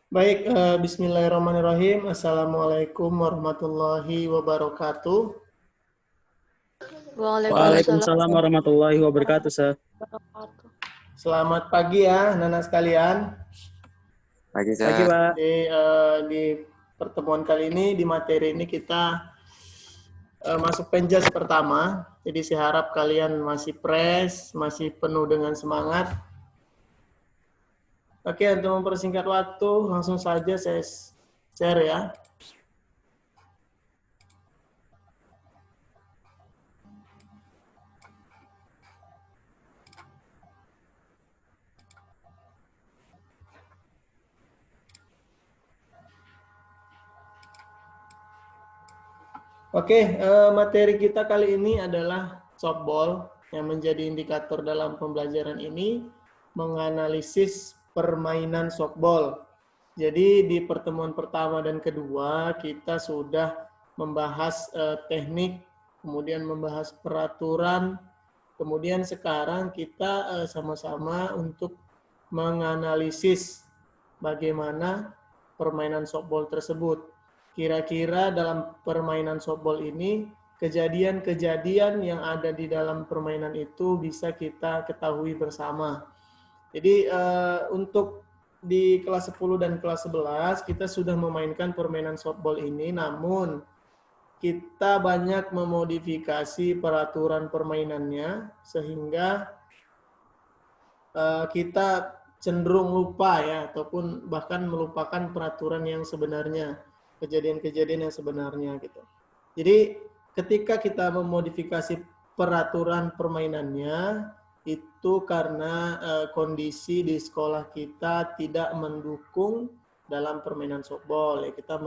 Baik, bismillahirrahmanirrahim. Assalamualaikum warahmatullahi wabarakatuh. Waalaikumsalam Waalaikumsalam warahmatullahi wabarakatuh, Sir. wabarakatuh. Selamat pagi ya, anak-anak sekalian. Pagi, Pagi, Sir. Pak. Di pertemuan kali ini, di materi ini kita masuk penjas pertama. Jadi saya harap kalian masih fresh, masih penuh dengan semangat. Oke, untuk mempersingkat waktu, langsung saja saya share ya. Oke, materi kita kali ini adalah softball yang menjadi indikator dalam pembelajaran ini menganalisis permainan softball. Jadi di pertemuan pertama dan kedua kita sudah membahas teknik, kemudian membahas peraturan, kemudian sekarang kita sama-sama untuk menganalisis bagaimana permainan softball tersebut. Kira-kira dalam permainan softball ini, kejadian-kejadian yang ada di dalam permainan itu bisa kita ketahui bersama. Jadi untuk di kelas 10 dan kelas 11 kita sudah memainkan permainan softball ini, namun kita banyak memodifikasi peraturan permainannya sehingga kita cenderung lupa ya, ataupun bahkan melupakan peraturan yang sebenarnya, kejadian-kejadian yang sebenarnya gitu. Jadi ketika kita memodifikasi peraturan permainannya itu karena kondisi di sekolah kita tidak mendukung dalam permainan softball ya, kita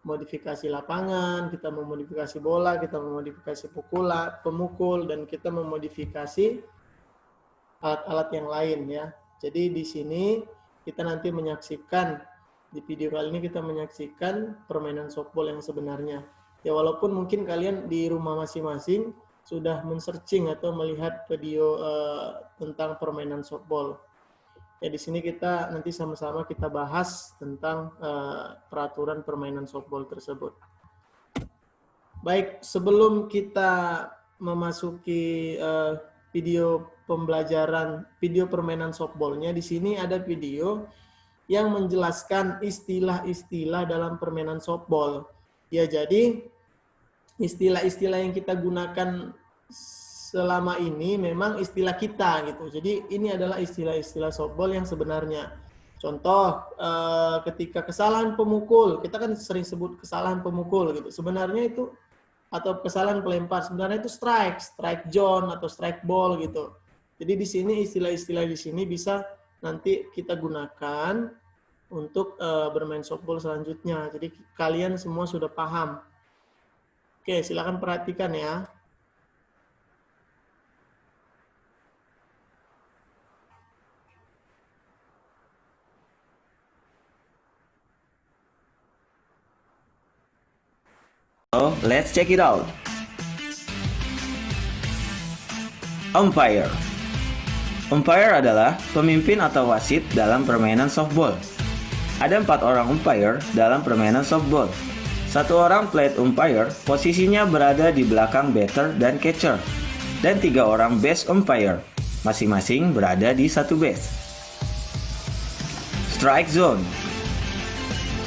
modifikasi lapangan, kita memodifikasi bola, kita memodifikasi pemukul, dan kita memodifikasi alat-alat yang lain ya. Jadi di sini kita nanti menyaksikan, di video kali ini kita menyaksikan permainan softball yang sebenarnya. Ya walaupun mungkin kalian di rumah masing-masing sudah men-searching atau melihat video tentang permainan softball. Ya di sini kita nanti sama-sama kita bahas tentang peraturan permainan softball tersebut. Baik, sebelum kita memasuki video pembelajaran, video permainan softballnya, di sini ada video yang menjelaskan istilah-istilah dalam permainan softball. Ya, jadi istilah-istilah yang kita gunakan selama ini memang istilah kita gitu. Jadi ini adalah istilah-istilah softball yang sebenarnya. Contoh, ketika kesalahan pemukul, kita kan sering sebut kesalahan pemukul gitu. Sebenarnya itu, atau kesalahan pelempar, sebenarnya itu strike zone atau strike ball gitu. Jadi di sini istilah-istilah di sini bisa nanti kita gunakan untuk bermain softball selanjutnya. Jadi kalian semua sudah paham. Oke, silakan perhatikan ya. So, let's check it out. Umpire. Umpire adalah pemimpin atau wasit dalam permainan softball. Ada 4 orang umpire dalam permainan softball. 1 orang plate umpire, posisinya berada di belakang batter dan catcher. Dan 3 orang base umpire, masing-masing berada di satu base. Strike zone.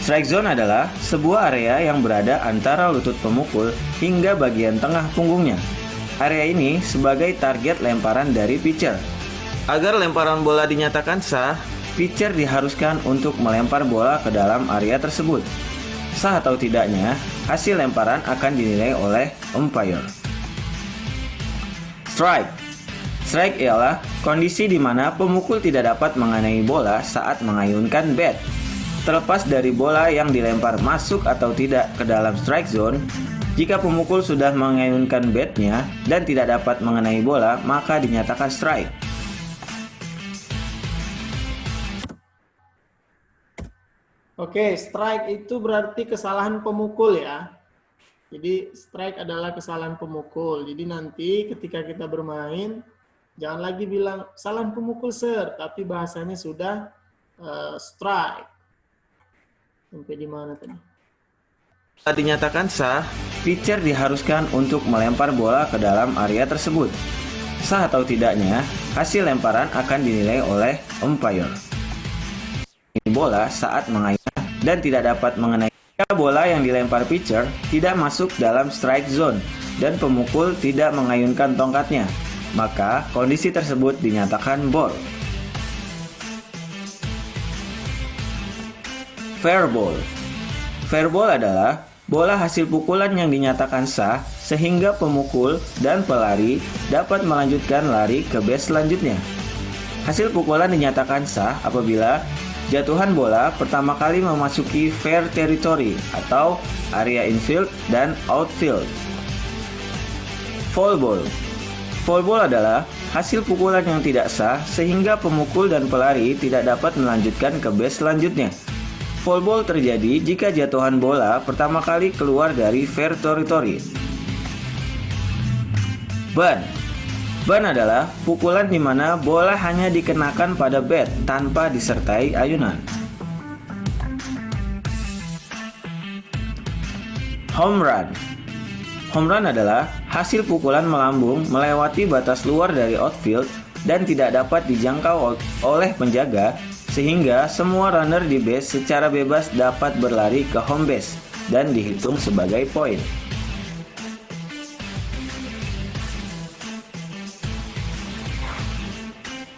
Strike zone adalah sebuah area yang berada antara lutut pemukul hingga bagian tengah punggungnya. Area ini sebagai target lemparan dari pitcher. Agar lemparan bola dinyatakan sah, pitcher diharuskan untuk melempar bola ke dalam area tersebut. Sah atau tidaknya, hasil lemparan akan dinilai oleh umpire. Strike. Strike ialah kondisi di mana pemukul tidak dapat mengenai bola saat mengayunkan bat. Terlepas dari bola yang dilempar masuk atau tidak ke dalam strike zone, jika pemukul sudah mengayunkan batnya dan tidak dapat mengenai bola, maka dinyatakan strike. Oke, strike itu berarti kesalahan pemukul ya. Jadi strike adalah kesalahan pemukul. Jadi nanti ketika kita bermain, jangan lagi bilang kesalahan pemukul sir, tapi bahasanya sudah strike. Sampai di mana tadi? Saat dinyatakan sah, pitcher diharuskan untuk melempar bola ke dalam area tersebut. Sah atau tidaknya, hasil lemparan akan dinilai oleh umpire. Ini bola saat mengayunkan dan tidak dapat mengenai. Jika bola yang dilempar pitcher tidak masuk dalam strike zone dan pemukul tidak mengayunkan tongkatnya, maka kondisi tersebut dinyatakan ball. Fair ball. Fair ball adalah bola hasil pukulan yang dinyatakan sah sehingga pemukul dan pelari dapat melanjutkan lari ke base selanjutnya. Hasil pukulan dinyatakan sah apabila jatuhan bola pertama kali memasuki fair territory atau area infield dan outfield. Foul ball. Foul ball adalah hasil pukulan yang tidak sah sehingga pemukul dan pelari tidak dapat melanjutkan ke base selanjutnya. Foul ball terjadi jika jatuhan bola pertama kali keluar dari fair territory. Bunt. Bunt adalah pukulan di mana bola hanya dikenakan pada bat tanpa disertai ayunan. Home run. Home run adalah hasil pukulan melambung melewati batas luar dari outfield dan tidak dapat dijangkau oleh penjaga, sehingga semua runner di base secara bebas dapat berlari ke home base dan dihitung sebagai poin.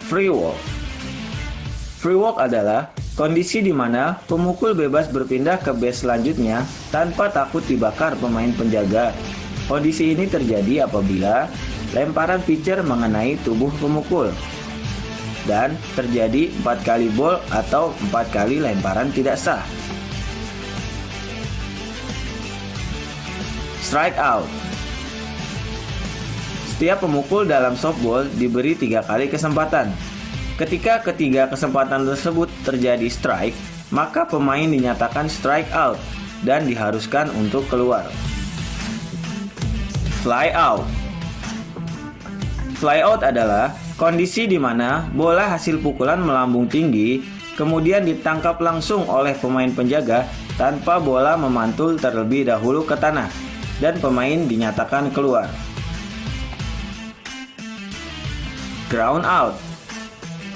Free walk. Free walk adalah kondisi di mana pemukul bebas berpindah ke base selanjutnya tanpa takut dibakar pemain penjaga. Kondisi ini terjadi apabila lemparan pitcher mengenai tubuh pemukul dan terjadi 4 kali ball atau 4 kali lemparan tidak sah. Strike out. Setiap pemukul dalam softball diberi 3 kali kesempatan. Ketika ketiga kesempatan tersebut terjadi strike, maka pemain dinyatakan strike out dan diharuskan untuk keluar. Fly out. Fly out adalah kondisi di mana bola hasil pukulan melambung tinggi, kemudian ditangkap langsung oleh pemain penjaga tanpa bola memantul terlebih dahulu ke tanah, dan pemain dinyatakan keluar. Ground out.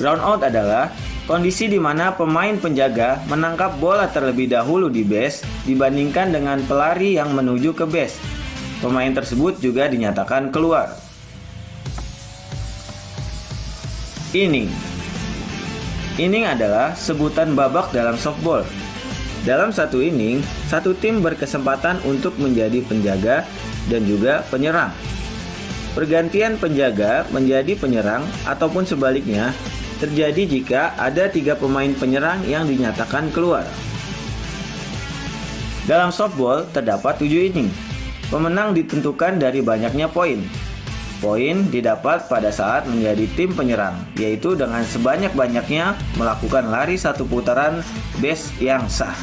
Ground out adalah kondisi di mana pemain penjaga menangkap bola terlebih dahulu di base dibandingkan dengan pelari yang menuju ke base. Pemain tersebut juga dinyatakan keluar. Inning. Inning adalah sebutan babak dalam softball. Dalam satu inning, satu tim berkesempatan untuk menjadi penjaga dan juga penyerang. Pergantian penjaga menjadi penyerang ataupun sebaliknya terjadi jika ada 3 pemain penyerang yang dinyatakan keluar. Dalam softball terdapat 7 inning. Pemenang ditentukan dari banyaknya poin. Poin didapat pada saat menjadi tim penyerang, yaitu dengan sebanyak-banyaknya melakukan lari 1 putaran base yang sah.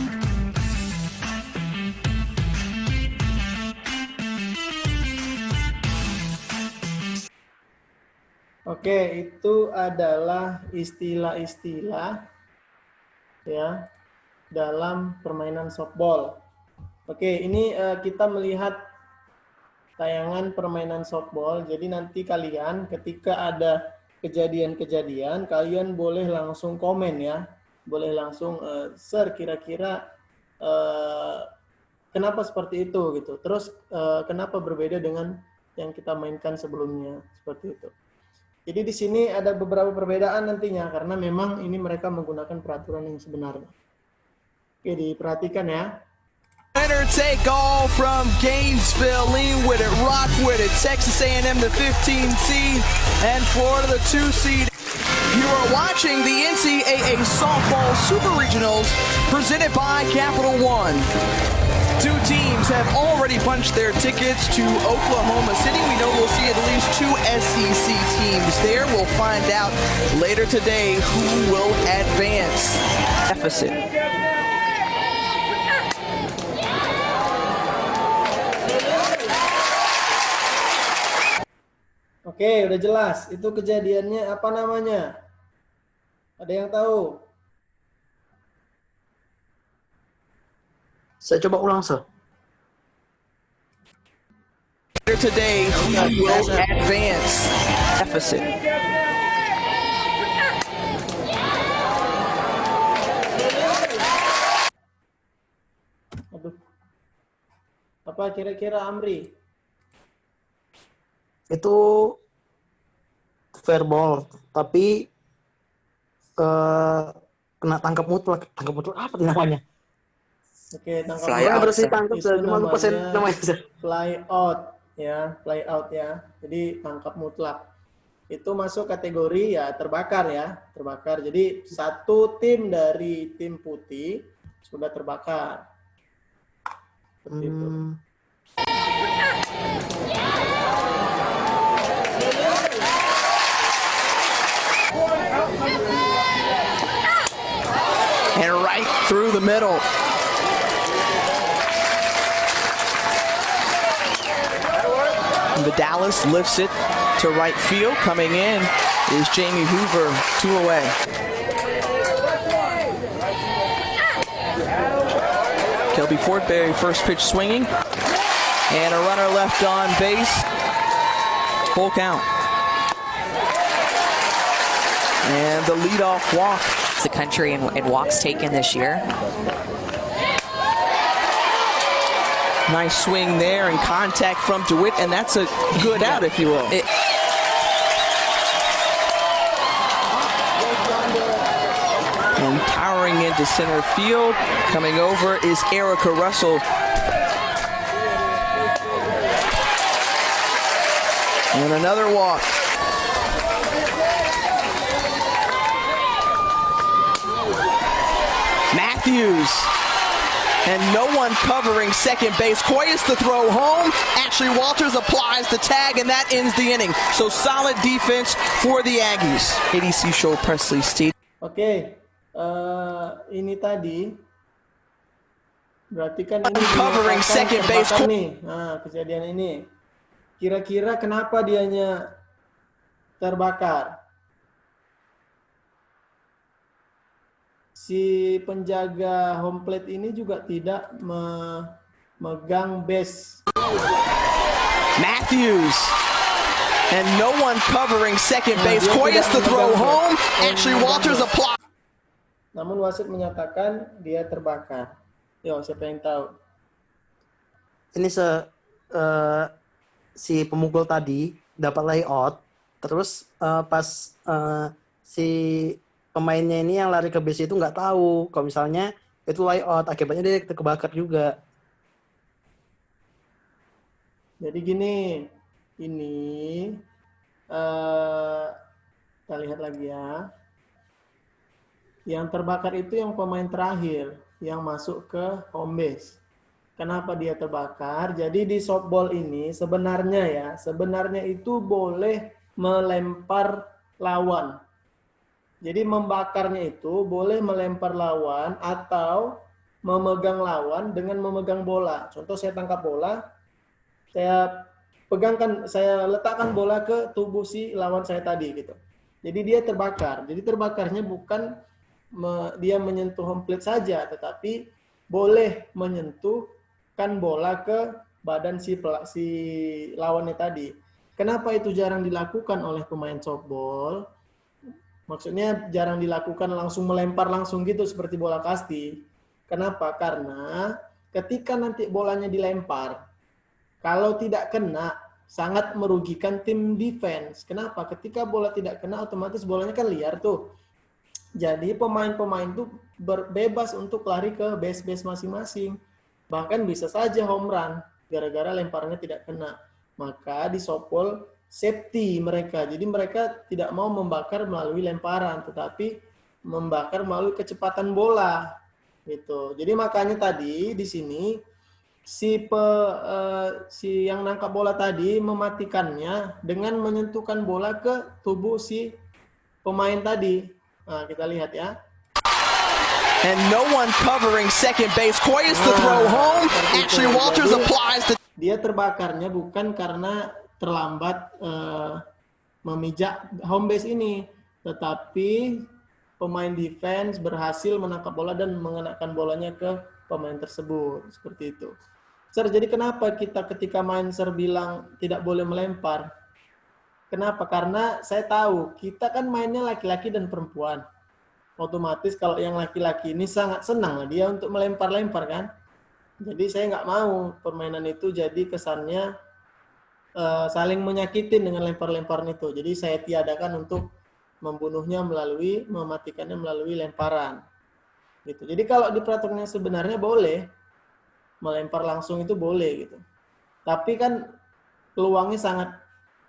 Oke, itu adalah istilah-istilah ya dalam permainan softball. Oke, ini kita melihat tayangan permainan softball. Jadi nanti kalian ketika ada kejadian-kejadian, kalian boleh langsung komen ya. Boleh langsung share kira-kira kenapa seperti itu gitu. Terus kenapa berbeda dengan yang kita mainkan sebelumnya seperti itu. Jadi di sini ada beberapa perbedaan nantinya karena memang ini mereka menggunakan peraturan yang sebenarnya. Oke, diperhatikan ya. Winner take all from Gainesville. Lean with it, rock with it. Texas A&M the 15 seed and Florida the 2 seed. You are watching the NCAA Softball Super Regionals presented by Capital One. 2 teams have already punched their tickets to Oklahoma City. We know we'll see at least 2 SEC teams there. We'll find out later today who will advance. Deficit. Oke, udah jelas. Itu kejadiannya apa namanya? Ada yang tahu? Saya coba ulang, Sir. Today he will advance deficit. Aduh. Apa kira-kira Amri? Itu fair ball, tapi kena tangkap mutlak. Tangkap mutlak apa tuh namanya? Oke, tangkap Fly bola. out, Berarti Sir. tangkap, Itu Sir. Cuma lupa saya namanya namanya, Sir. fly out ya, fly out ya. Jadi tangkap mutlak. Itu masuk kategori ya terbakar ya, terbakar. Jadi satu tim dari tim putih sudah terbakar. Seperti itu. And right through the middle. And Vidalis lifts it to right field. Coming in is Jamie Hoover, 2 away. Kelby Fortberry first pitch swinging. And a runner left on base. Full count. And the leadoff walk. The country in walks taken this year. Nice swing there and contact from DeWitt, and that's a good out, if you will. And powering into center field, coming over is Erica Russell. And another walk. Matthews. And no one covering second base. Koyes the throw home. Ashley Walters applies the tag, and that ends the inning. So solid defense for the Aggies. ADC Show Presley Stadium. Oke, ini tadi berarti kan ini Covering dinyatakan second base. terbakar nih. Nah, kejadian ini. Kira-kira kenapa dianya terbakar? Si penjaga home plate ini juga tidak memegang base. Matthews. And no one covering second base. Dia Koyes tidak the throw memegang home. base. Ashley Memegang Walters base. applies. Namun wasit menyatakan dia terbakar. Yo, siapa yang tahu? Ini si pemukul tadi dapat layout, terus pas si pemainnya ini yang lari ke base itu nggak tahu kalau misalnya itu layout, akibatnya dia kebakar juga. Jadi gini, ini kita lihat lagi ya. Yang terbakar itu yang pemain terakhir yang masuk ke home base. Kenapa dia terbakar? Jadi di softball ini sebenarnya itu boleh melempar lawan. Jadi membakarnya itu boleh melempar lawan atau memegang lawan dengan memegang bola. Contoh saya tangkap bola, saya letakkan bola ke tubuh si lawan saya tadi gitu. Jadi dia terbakar. Jadi terbakarnya bukan dia menyentuh home plate saja, tetapi boleh menyentuhkan bola ke badan si lawannya tadi. Kenapa itu jarang dilakukan oleh pemain softball? Maksudnya jarang dilakukan langsung melempar langsung gitu seperti bola kasti. Kenapa? Karena ketika nanti bolanya dilempar, kalau tidak kena sangat merugikan tim defense. Kenapa? Ketika bola tidak kena otomatis bolanya kan liar tuh. Jadi pemain-pemain itu bebas untuk lari ke base-base masing-masing. Bahkan bisa saja home run gara-gara lemparannya tidak kena. Maka di softball safety mereka. Jadi mereka tidak mau membakar melalui lemparan, tetapi membakar melalui kecepatan bola. Gitu. Jadi makanya tadi di sini si yang nangkap bola tadi mematikannya dengan menyentuhkan bola ke tubuh si pemain tadi. Nah, kita lihat ya. And no one covering second base. Koyes the throw home. Ashley Walters applies the. Dia terbakarnya bukan karena terlambat memijak home base ini, tetapi pemain defense berhasil menangkap bola dan mengenakan bolanya ke pemain tersebut. Seperti itu. Sir, jadi kenapa kita ketika main Sir bilang tidak boleh melempar? Kenapa? Karena saya tahu kita kan mainnya laki-laki dan perempuan. Otomatis kalau yang laki-laki ini sangat senang lah dia untuk melempar-lempar kan. Jadi saya nggak mau permainan itu jadi kesannya saling menyakitin dengan lempar-lemparan itu. Jadi saya tiadakan untuk mematikannya melalui lemparan. Gitu. Jadi kalau di peraturannya sebenarnya boleh melempar langsung itu boleh gitu. Tapi kan peluangnya sangat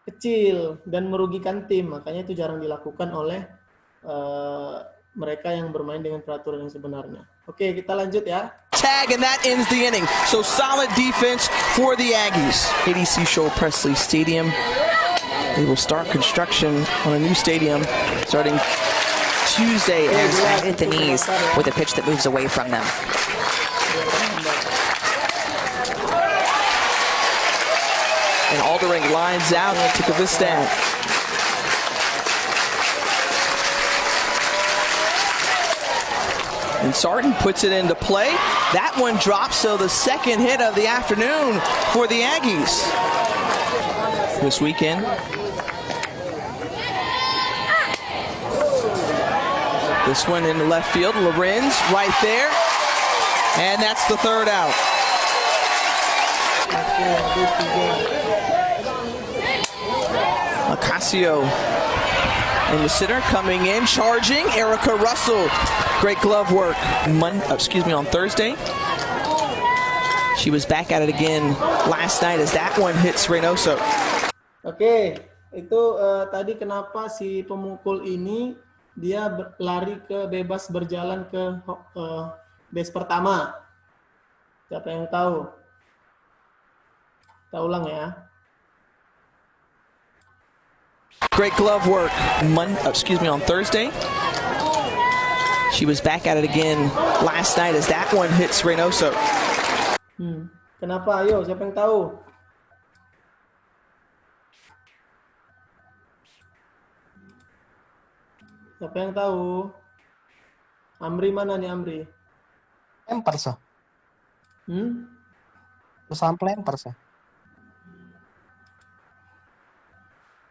kecil dan merugikan tim, makanya itu jarang dilakukan oleh mereka yang bermain dengan peraturan yang sebenarnya. Oke, kita lanjut ya. Tag, and that ends the inning. So solid defense for the Aggies. ADC Show Presley Stadium. They will start construction on a new stadium starting Tuesday and hit the knees with a pitch that moves away from them. And Aldering lines out to Kavistad. And Sarton puts it into play. That one drops, so the second hit of the afternoon for the Aggies. This weekend. This one in the left field. Lorenz right there. And that's the third out. Ocasio in the center, coming in, charging. Erica Russell, great glove work. On Thursday. She was back at it again last night as that one hits Reynoso. Oke, itu tadi kenapa si pemukul ini dia lari ke bebas berjalan ke base pertama. Siapa yang tahu? Kita ulang ya. Great glove work. On Thursday. She was back at it again last night as that one hits Reynoso. Kenapa? Ayo, siapa yang tahu? Siapa yang tahu? Amri mana nih Amri? Lempar sah. Kesalahan pelempar sah.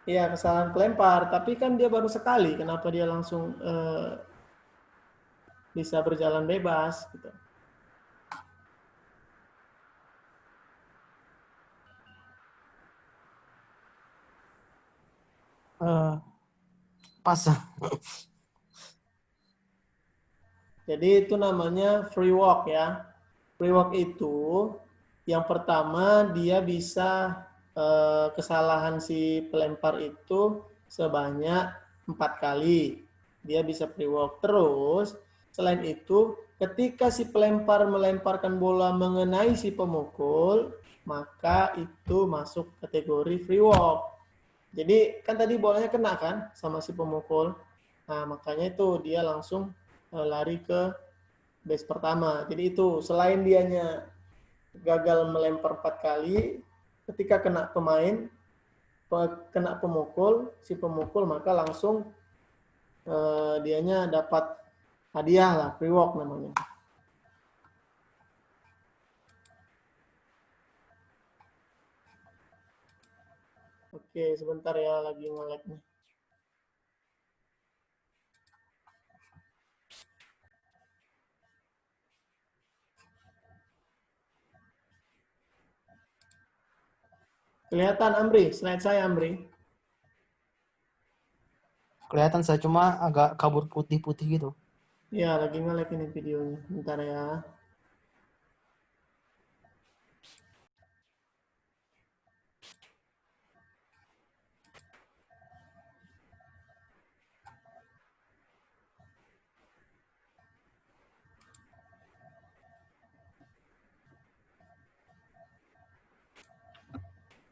Iya, kesalahan pelempar. Tapi kan dia baru sekali. Kenapa dia langsung bisa berjalan bebas? Gitu. Pas sah. Jadi itu namanya free walk ya. Free walk itu yang pertama dia bisa kesalahan si pelempar itu sebanyak 4 kali. Dia bisa free walk. Terus selain itu ketika si pelempar melemparkan bola mengenai si pemukul, maka itu masuk kategori free walk. Jadi kan tadi bolanya kena kan sama si pemukul. Nah, makanya itu dia langsung lari ke base pertama. Jadi itu selain dianya gagal melempar 4 kali, ketika kena pemain, kena pemukul, si pemukul maka langsung dianya dapat hadiah lah, free walk namanya. Oke, sebentar ya, lagi nge-lag nih. Kelihatan Amri, slide saya Amri. Kelihatan saya cuma agak kabur putih-putih gitu. Ya, lagi nge-lag ini videonya. Bentar ya.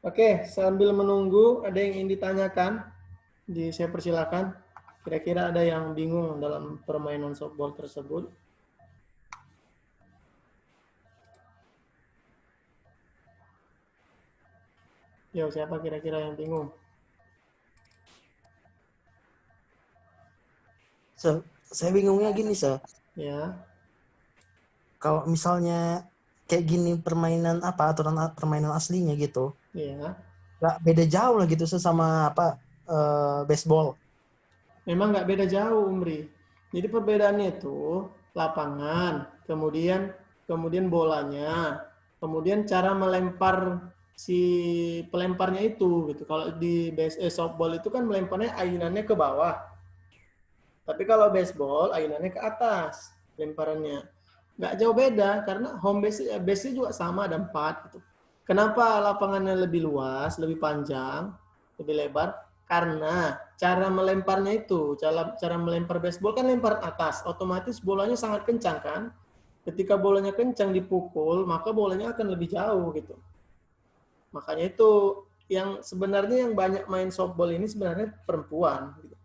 Oke, sambil menunggu, ada yang ingin ditanyakan? Saya persilakan. Kira-kira ada yang bingung dalam permainan softball tersebut? Yo, siapa kira-kira yang bingung? Saya bingungnya gini, sah. Ya, kalau misalnya kayak gini permainan apa aturan permainan aslinya gitu, Ya, nggak beda jauh lah gitu sama apa baseball. memang nggak beda jauh, Umri. Jadi perbedaannya itu lapangan, kemudian bolanya, kemudian cara melempar si pelemparnya itu gitu. Kalau di softball itu kan melemparnya ayunannya ke bawah. Tapi kalau baseball ayunannya ke atas lemparannya. Nggak jauh beda karena home base-nya juga sama ada 4 gitu. Kenapa lapangannya lebih luas, lebih panjang, lebih lebar? Karena cara melemparnya itu, cara melempar baseball kan lempar atas, otomatis bolanya sangat kencang kan? Ketika bolanya kencang dipukul, maka bolanya akan lebih jauh gitu. Makanya itu yang sebenarnya yang banyak main softball ini sebenarnya perempuan gitu.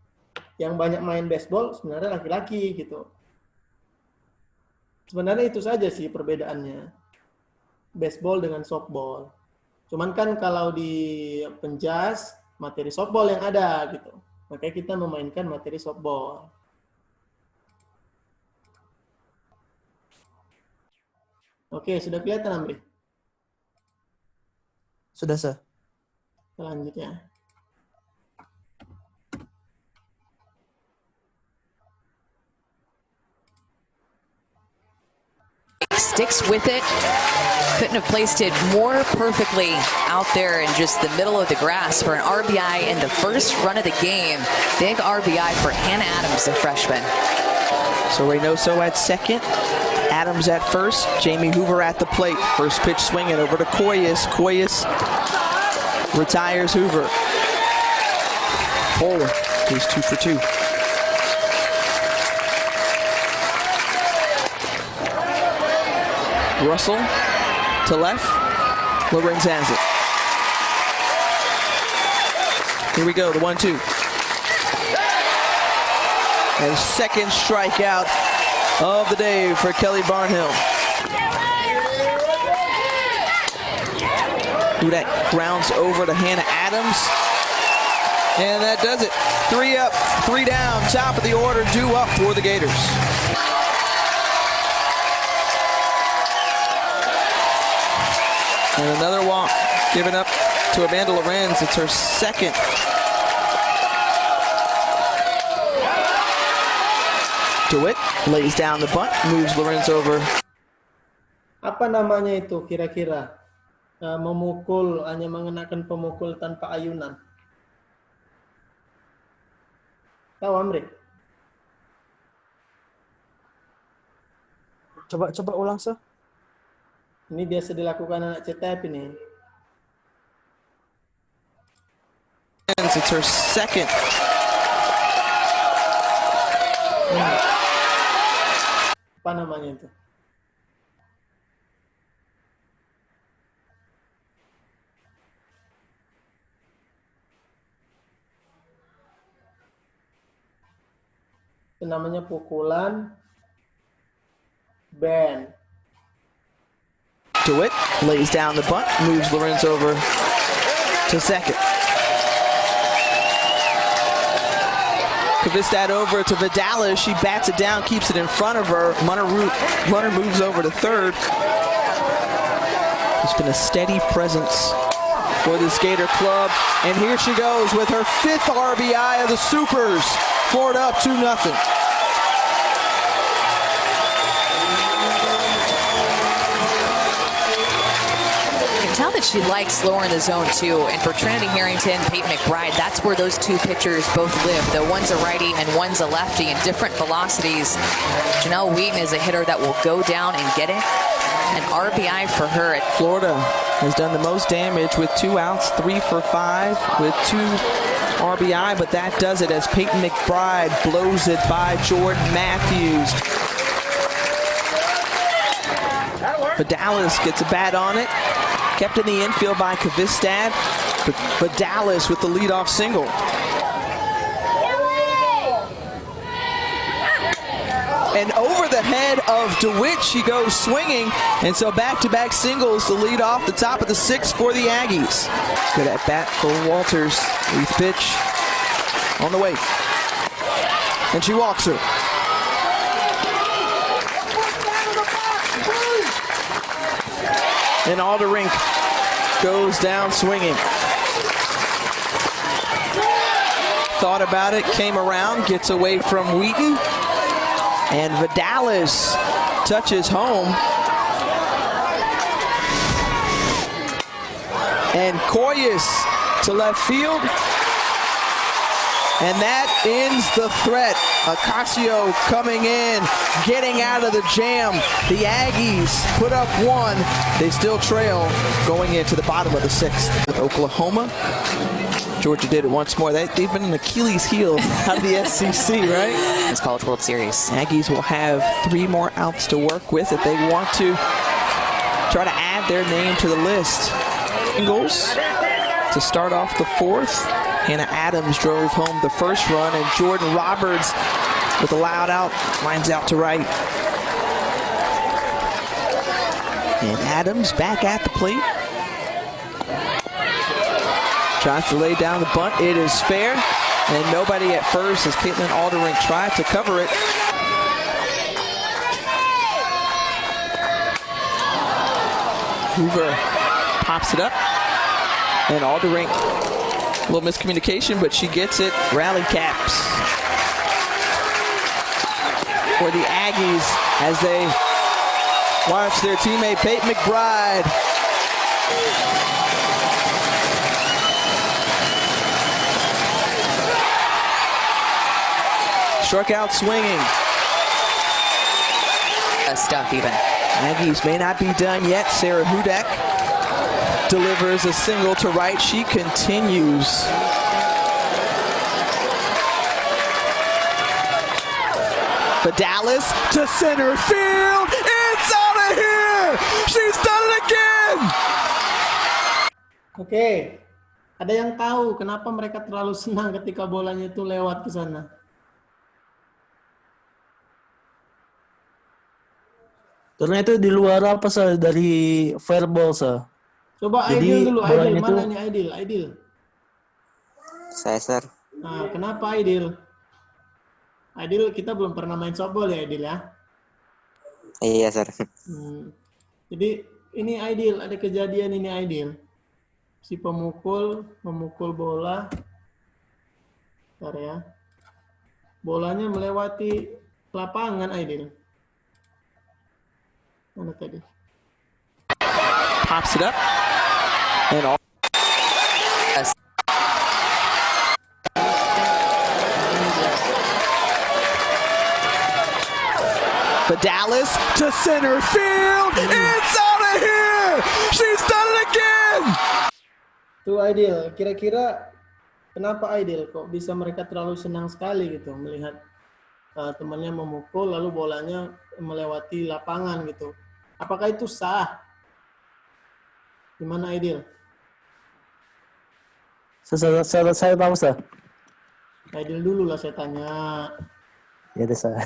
Yang banyak main baseball sebenarnya laki-laki gitu. Sebenarnya itu saja sih perbedaannya. Baseball dengan softball. Cuman kan kalau di penjas, materi softball yang ada gitu. Makanya kita memainkan materi softball. Oke, sudah kelihatan Amri? Sudah sih. Selanjutnya. Sticks with it. Couldn't have placed it more perfectly out there in just the middle of the grass for an RBI in the first run of the game. Big RBI for Hannah Adams, the freshman. So Reynoso at second, Adams at first, Jamie Hoover at the plate. First pitch swinging over to Koyas. Koyas retires Hoover. Fuller, he's 2 for 2. Russell to left. Lorenz has it. Here we go, the 1-2. And second strikeout of the day for Kelly Barnhill. Hudak grounds over to Hannah Adams. And that does it. 3 up, 3 down, top of the order, due up for the Gators. And another walk given up to Amanda Lorenz. It's her second. DeWitt lays down the bunt, moves Lorenz over. Apa namanya itu kira-kira? Memukul, hanya mengenakan pemukul tanpa ayunan. Tahu Amri? Coba ulang sih. Ini biasa dilakukan anak CTF ini. It's her second. Apa namanya itu? Itu namanya pukulan band. DeWitt lays down the bunt, moves Lorenz over to second. Kvistad over to Vidalis. She bats it down, keeps it in front of her. Runner moves over to third. It's been a steady presence for this Gator club. And here she goes with her 5th RBI of the Supers. Florida up 2-0. Tell that she likes lower in the zone too, and for Trinity Harrington, Peyton McBride, that's where those 2 pitchers both live. The one's a righty and one's a lefty in different velocities. Janelle Wheaton is a hitter that will go down and get it. An RBI for her. Florida has done the most damage with 2 outs, 3 for 5 with 2 RBI, but that does it as Peyton McBride blows it by Jordan Matthews. Vidalis gets a bat on it. Kept in the infield by Kvistad, but Dallas with the leadoff single. And over the head of DeWitt, she goes swinging, and so back-to-back singles to lead off the top of the 6th for the Aggies. Good at bat for Walters. 8th pitch on the way, and she walks her. and Alderink goes down swinging. Thought about it, came around, gets away from Wheaton, and Vidalis touches home. And Koyas to left field. And that ends the threat. Ocasio coming in, getting out of the jam. The Aggies put up one. They still trail going into the bottom of the sixth. With Oklahoma, Georgia did it once more. They've been an Achilles heel out of the SEC, right? It's College World Series. Aggies will have 3 more outs to work with if they want to try to add their name to the list. Singles to start off the fourth. Hannah Adams drove home the first run, and Jordan Roberts with a loud out, lines out to right. And Adams back at the plate. Tries to lay down the bunt. It is fair, and nobody at first as Caitlin Alderink tried to cover it. Hoover pops it up, and Alderink, a little miscommunication, but she gets it. Rally caps for the Aggies as they watch their teammate Peyton McBride struck out swinging. Stuff even. Aggies may not be done yet. Sarah Hudak delivers a single to right. She continues. Vidalis to center field. It's out of here. She's done it again. Oke, ada yang tahu kenapa mereka terlalu senang ketika bolanya itu lewat ke sana? Karena itu di luar apa sah dari fair ball sah. Coba Jadi, Aidil dulu, Aidil. bolanya Mana itu- nih Aidil? Aidil. Saya, Sir. Nah, kenapa Aidil? Aidil, kita belum pernah main softball ya Aidil ya? Iya, Sir. Jadi ini Aidil, ada kejadian ini Aidil. Si pemukul memukul bola. Bentar ya. Bolanya melewati lapangan Aidil. Mana tadi? Pops it up. And all. Vidalis to center field. It's out of here. She's done it again. Tuh Aidil, kira-kira kenapa Aidil kok bisa mereka terlalu senang sekali gitu melihat temannya memukul lalu bolanya melewati lapangan gitu. Apakah itu sah? Gimana Aidil? Saya tahu sah. Aidil dulu lah saya tanya. Ya deh sah.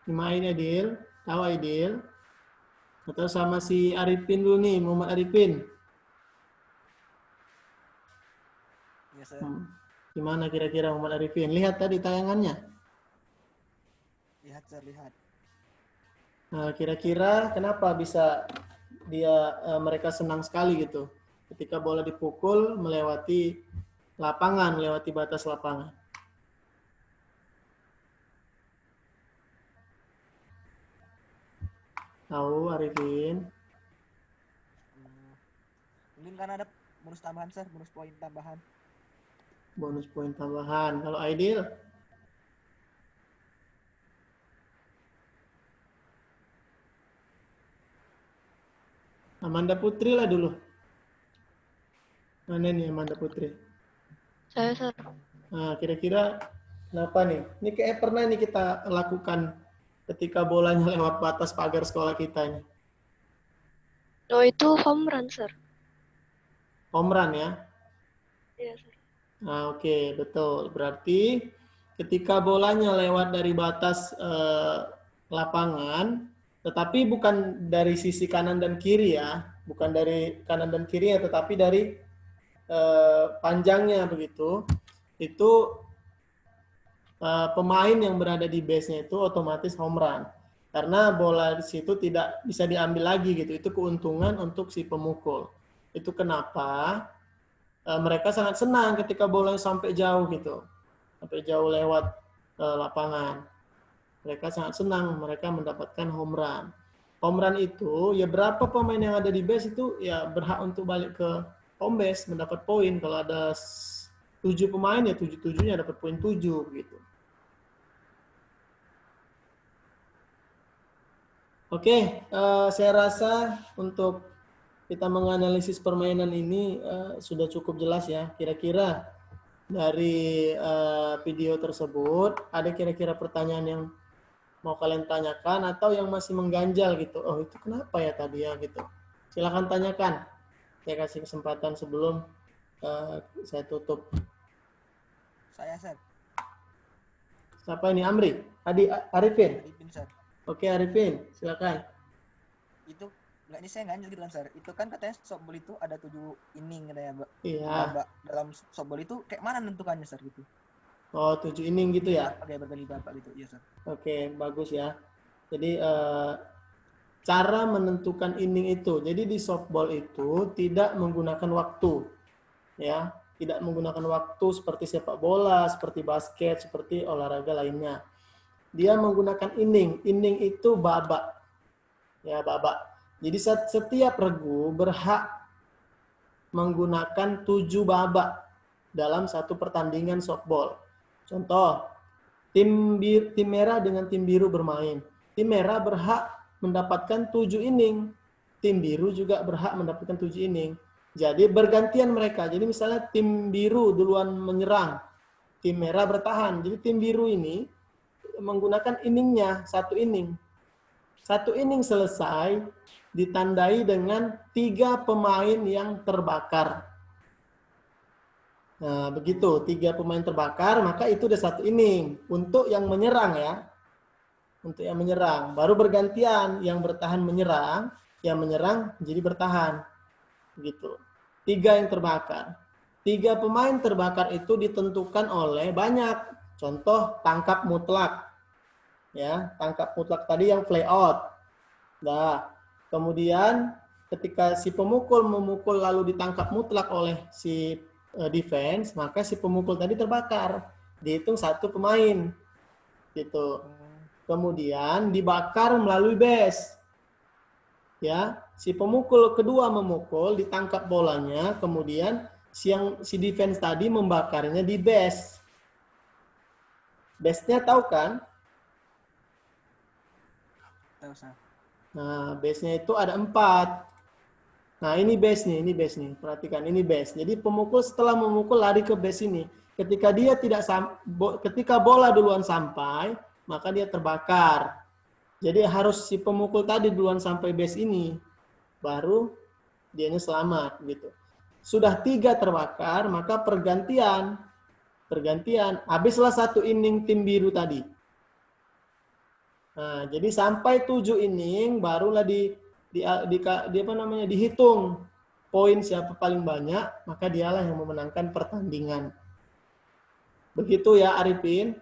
Gimana Aidil? Tahu Aidil? Atau sama si Arifin dulu nih, Muhammad Arifin. Gimana kira-kira Muhammad Arifin? Lihat tadi tayangannya. Lihat sah, lihat. Nah, kira-kira kenapa bisa mereka senang sekali gitu ketika bola dipukul melewati lapangan, melewati batas lapangan. Tahu Arifin? Mungkin karena ada bonus tambahan sah, bonus poin tambahan. Bonus poin tambahan. Kalau Aidil? Amanda Putri lah dulu. Mana nih Amanda Putri? Saya, Sir. Nah, kira-kira kenapa nih? Ini kayak pernah nih kita lakukan ketika bolanya lewat batas pagar sekolah kita ini. Oh, itu home run, Sir. Home run ya? Iya, Sir. Nah, oke, betul. Berarti ketika bolanya lewat dari batas lapangan, tetapi bukan dari sisi kanan dan kiri ya, bukan dari kanan dan kiri ya, tetapi dari panjangnya begitu, itu pemain yang berada di base-nya itu otomatis home run. Karena bola di situ tidak bisa diambil lagi gitu. Itu keuntungan untuk si pemukul. Itu kenapa mereka sangat senang ketika bolanya sampai jauh gitu. Sampai jauh lewat lapangan. Mereka sangat senang mereka mendapatkan home run. Home run itu ya berapa pemain yang ada di base itu ya berhak untuk balik ke home base mendapat poin. Kalau ada 7 pemain ya 7-7-nya dapat poin 7 gitu. Oke, saya rasa untuk kita menganalisis permainan ini sudah cukup jelas ya. Kira-kira dari video tersebut ada kira-kira pertanyaan yang mau kalian tanyakan atau yang masih mengganjal gitu. Oh itu kenapa ya tadi ya gitu. Silakan tanyakan. Saya kasih kesempatan sebelum saya tutup. Saya, Sir. Siapa ini? Amri? Arifin? Arifin, Sir. Oke, Arifin, silakan. Itu nggak, ini saya ganjil gitu kan, Sir. Itu kan katanya softball itu ada 7 inning katanya, Mbak. Iya. Mbak, dalam softball itu kayak mana nentukannya, Sir, gitu? Oh, 7 inning gitu ya? Pakai berkali bapak gitu, iya, Sir. Oke, bagus ya. Jadi cara menentukan inning itu. Jadi di softball itu tidak menggunakan waktu. Ya, tidak menggunakan waktu seperti sepak bola, seperti basket, seperti olahraga lainnya. Dia menggunakan inning. Inning itu babak. Ya, babak. Jadi setiap regu berhak menggunakan 7 babak dalam satu pertandingan softball. Contoh, tim merah dengan tim biru bermain. Tim merah berhak mendapatkan 7 inning. Tim biru juga berhak mendapatkan 7 inning. Jadi bergantian mereka. Jadi misalnya tim biru duluan menyerang, tim merah bertahan. Jadi tim biru ini menggunakan inningnya 1 inning. 1 inning selesai ditandai dengan 3 pemain yang terbakar. Nah, begitu 3 pemain terbakar, maka itu udah 1 inning untuk yang menyerang ya. Untuk yang menyerang, baru bergantian yang bertahan menyerang, yang menyerang jadi bertahan. Gitu. 3 yang terbakar. 3 pemain terbakar itu ditentukan oleh banyak. Contoh tangkap mutlak. Ya, tangkap mutlak tadi yang play out. Nah, kemudian ketika si pemukul memukul lalu ditangkap mutlak oleh si defense, maka si pemukul tadi terbakar. Dihitung 1 pemain. Gitu. Kemudian dibakar melalui base. Ya, si pemukul kedua memukul, ditangkap bolanya, kemudian si defense tadi membakarnya di base. Base-nya tahu kan? Tahu, Sir. Nah, base-nya itu ada 4. Nah, ini base nih. Perhatikan, ini base. Jadi pemukul setelah memukul lari ke base ini. Ketika bola duluan sampai, maka dia terbakar. Jadi harus si pemukul tadi duluan sampai base ini, baru dianya selamat gitu. Sudah 3 terbakar, maka pergantian. Habislah 1 inning tim biru tadi. Nah, jadi sampai 7 inning barulah dihitung poin siapa paling banyak, maka dialah yang memenangkan pertandingan. Begitu ya Arifin.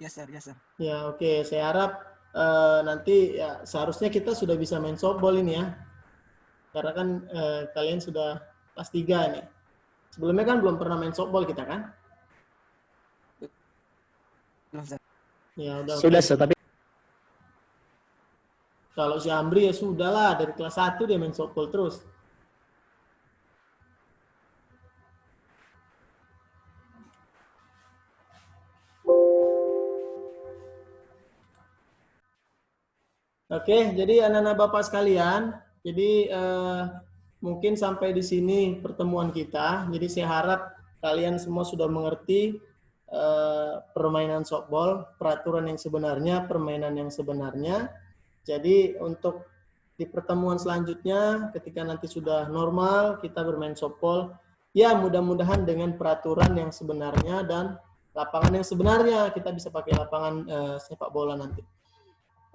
Yes, Sir. Yes, Sir. Ya, oke. Saya harap nanti ya seharusnya kita sudah bisa main softball ini ya. Karena kan kalian sudah kelas 3 nih. Sebelumnya kan belum pernah main softball kita kan? Belum, Sir. Ya, udah. Sudah, oke. tapi Kalau si Amri ya sudahlah, dari kelas 1 dia main softball terus. Oke, jadi anak-anak Bapak sekalian, jadi mungkin sampai di sini pertemuan kita. Jadi saya harap kalian semua sudah mengerti permainan softball, peraturan yang sebenarnya, permainan yang sebenarnya. Jadi untuk di pertemuan selanjutnya, ketika nanti sudah normal kita bermain softball, ya mudah-mudahan dengan peraturan yang sebenarnya dan lapangan yang sebenarnya, kita bisa pakai lapangan sepak bola nanti.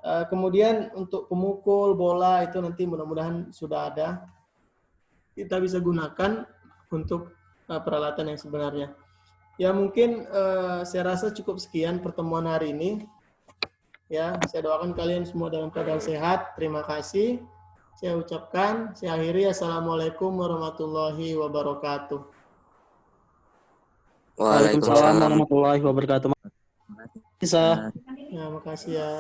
Kemudian untuk pemukul bola itu nanti mudah-mudahan sudah ada. Kita bisa gunakan untuk peralatan yang sebenarnya. Ya mungkin saya rasa cukup sekian pertemuan hari ini. Ya, saya doakan kalian semua dalam keadaan sehat. Terima kasih. Saya ucapkan, saya akhiri. Assalamualaikum warahmatullahi wabarakatuh. Waalaikumsalam warahmatullahi wabarakatuh. Bisa. Ya, makasih ya.